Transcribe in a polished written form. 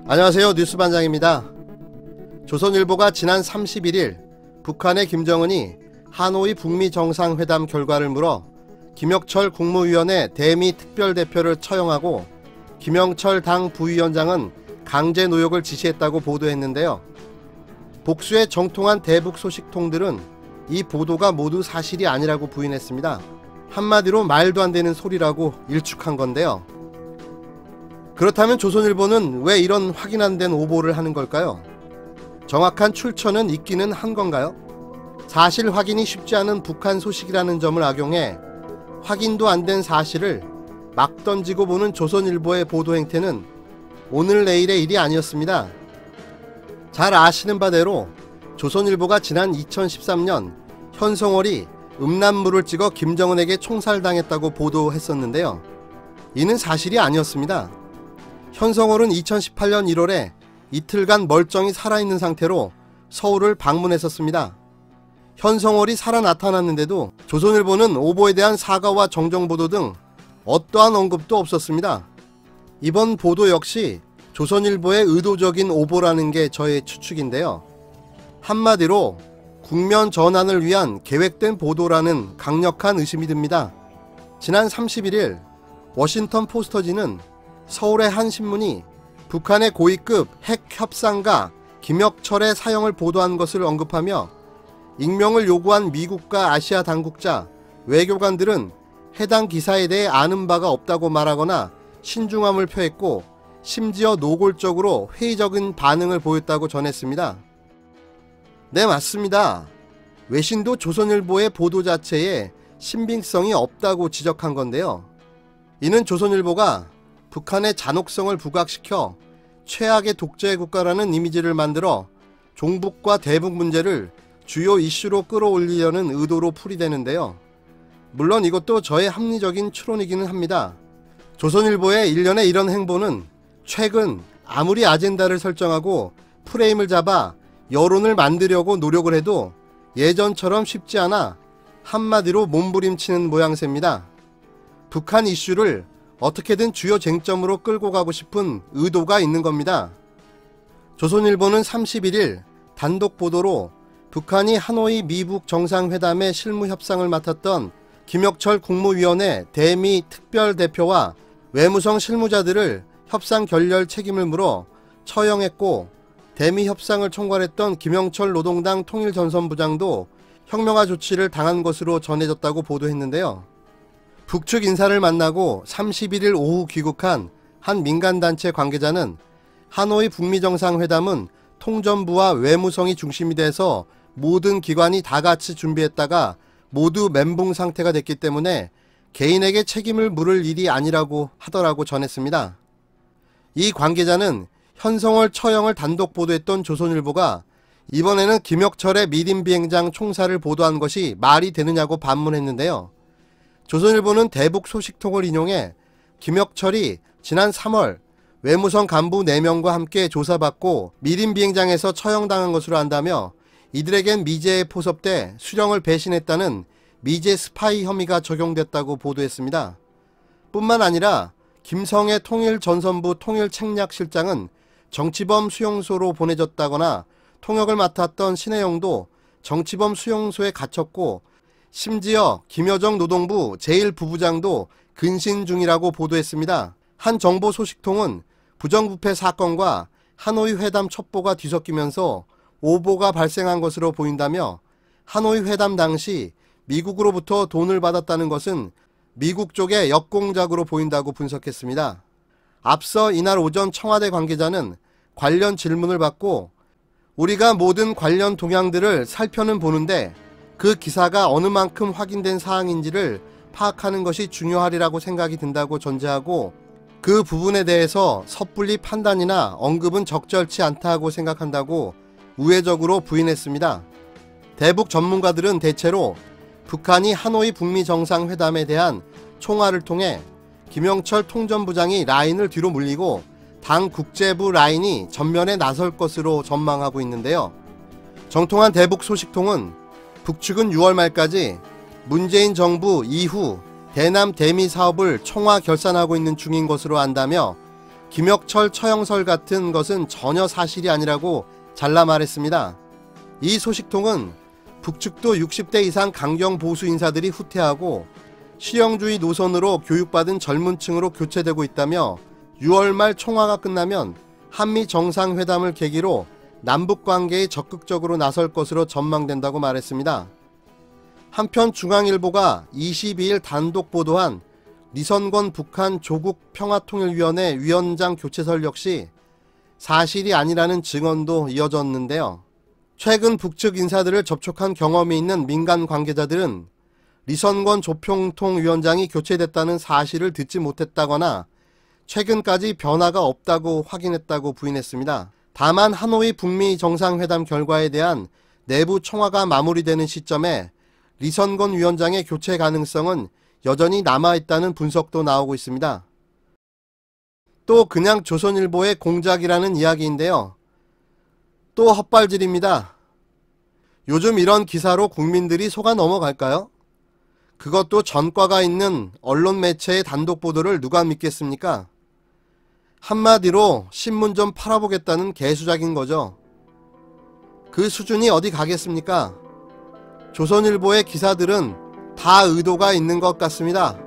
안녕하세요, 뉴스반장입니다. 조선일보가 지난 31일 북한의 김정은이 하노이 북미 정상회담 결과를 물어 김혁철 국무위원회 대미 특별대표를 처형하고 김영철 당 부위원장은 강제 노역을 지시했다고 보도했는데요. 복수의 정통한 대북 소식통들은 이 보도가 모두 사실이 아니라고 부인했습니다. 한마디로 말도 안 되는 소리라고 일축한 건데요. 그렇다면 조선일보는 왜 이런 확인 안 된 오보를 하는 걸까요? 정확한 출처는 있기는 한 건가요? 사실 확인이 쉽지 않은 북한 소식이라는 점을 악용해 확인도 안 된 사실을 막 던지고 보는 조선일보의 보도 행태는 오늘 내일의 일이 아니었습니다. 잘 아시는 바대로 조선일보가 지난 2013년 현성월이 음란물을 찍어 김정은에게 총살당했다고 보도했었는데요. 이는 사실이 아니었습니다. 현성월은 2018년 1월에 이틀간 멀쩡히 살아있는 상태로 서울을 방문했었습니다. 현성월이 살아 나타났는데도 조선일보는 오보에 대한 사과와 정정보도 등 어떠한 언급도 없었습니다. 이번 보도 역시 조선일보의 의도적인 오보라는 게 저의 추측인데요. 한마디로 국면 전환을 위한 계획된 보도라는 강력한 의심이 듭니다. 지난 31일 워싱턴 포스터지는 서울의 한 신문이 북한의 고위급 핵 협상가 김혁철의 사형을 보도한 것을 언급하며 익명을 요구한 미국과 아시아 당국자, 외교관들은 해당 기사에 대해 아는 바가 없다고 말하거나 신중함을 표했고 심지어 노골적으로 회의적인 반응을 보였다고 전했습니다. 네, 맞습니다. 외신도 조선일보의 보도 자체에 신빙성이 없다고 지적한 건데요. 이는 조선일보가 북한의 잔혹성을 부각시켜 최악의 독재 국가라는 이미지를 만들어 종북과 대북 문제를 주요 이슈로 끌어올리려는 의도로 풀이되는데요. 물론 이것도 저의 합리적인 추론이기는 합니다. 조선일보의 일련의 이런 행보는 최근 아무리 아젠다를 설정하고 프레임을 잡아 여론을 만들려고 노력을 해도 예전처럼 쉽지 않아 한마디로 몸부림치는 모양새입니다. 북한 이슈를 어떻게든 주요 쟁점으로 끌고 가고 싶은 의도가 있는 겁니다. 조선일보는 31일 단독 보도로 북한이 하노이 미북 정상회담의 실무 협상을 맡았던 김혁철 국무위원회 대미 특별대표와 외무성 실무자들을 협상 결렬 책임을 물어 처형했고, 대미 협상을 총괄했던 김영철 노동당 통일전선부장도 혁명화 조치를 당한 것으로 전해졌다고 보도했는데요. 북측 인사를 만나고 31일 오후 귀국한 한 민간단체 관계자는 하노이 북미 정상회담은 통전부와 외무성이 중심이 돼서 모든 기관이 다 같이 준비했다가 모두 멘붕 상태가 됐기 때문에 개인에게 책임을 물을 일이 아니라고 하더라고 전했습니다. 이 관계자는 현성월 처형을 단독 보도했던 조선일보가 이번에는 김혁철의 미림 비행장 총살을 보도한 것이 말이 되느냐고 반문했는데요. 조선일보는 대북 소식통을 인용해 김혁철이 지난 3월 외무성 간부 4명과 함께 조사받고 미림 비행장에서 처형당한 것으로 안다며 이들에겐 미제에 포섭돼 수령을 배신했다는 미제 스파이 혐의가 적용됐다고 보도했습니다. 뿐만 아니라 김성애 통일전선부 통일책략실장은 정치범 수용소로 보내졌다거나 통역을 맡았던 신혜영도 정치범 수용소에 갇혔고, 심지어 김여정 노동부 제1부부장도 근신 중이라고 보도했습니다. 한 정보 소식통은 부정부패 사건과 하노이 회담 첩보가 뒤섞이면서 오보가 발생한 것으로 보인다며 하노이 회담 당시 미국으로부터 돈을 받았다는 것은 미국 쪽의 역공작으로 보인다고 분석했습니다. 앞서 이날 오전 청와대 관계자는 관련 질문을 받고 우리가 모든 관련 동향들을 살펴는 보는데 그 기사가 어느 만큼 확인된 사항인지를 파악하는 것이 중요하리라고 생각이 든다고 전제하고 그 부분에 대해서 섣불리 판단이나 언급은 적절치 않다고 생각한다고 우회적으로 부인했습니다. 대북 전문가들은 대체로 북한이 하노이 북미 정상회담에 대한 총화를 통해 김영철 통전부장이 라인을 뒤로 물리고 당 국제부 라인이 전면에 나설 것으로 전망하고 있는데요. 정통한 대북 소식통은 북측은 6월 말까지 문재인 정부 이후 대남 대미 사업을 총화 결산하고 있는 중인 것으로 안다며 김혁철 처형설 같은 것은 전혀 사실이 아니라고 잘라 말했습니다. 이 소식통은 북측도 60대 이상 강경 보수 인사들이 후퇴하고 실용주의 노선으로 교육받은 젊은 층으로 교체되고 있다며 6월 말 총화가 끝나면 한미 정상회담을 계기로 남북관계에 적극적으로 나설 것으로 전망된다고 말했습니다. 한편 중앙일보가 22일 단독 보도한 리선권 북한 조국평화통일위원회 위원장 교체설 역시 사실이 아니라는 증언도 이어졌는데요. 최근 북측 인사들을 접촉한 경험이 있는 민간 관계자들은 리선권 조평통위원장이 교체됐다는 사실을 듣지 못했다거나 최근까지 변화가 없다고 확인했다고 부인했습니다. 다만 하노이 북미 정상회담 결과에 대한 내부 총화가 마무리되는 시점에 리선권 위원장의 교체 가능성은 여전히 남아있다는 분석도 나오고 있습니다. 또 그냥 조선일보의 공작이라는 이야기인데요. 또 헛발질입니다. 요즘 이런 기사로 국민들이 속아 넘어갈까요? 그것도 전과가 있는 언론 매체의 단독 보도를 누가 믿겠습니까? 한마디로 신문 좀 팔아보겠다는 개수작인 거죠. 그 수준이 어디 가겠습니까? 조선일보의 기사들은 다 의도가 있는 것 같습니다.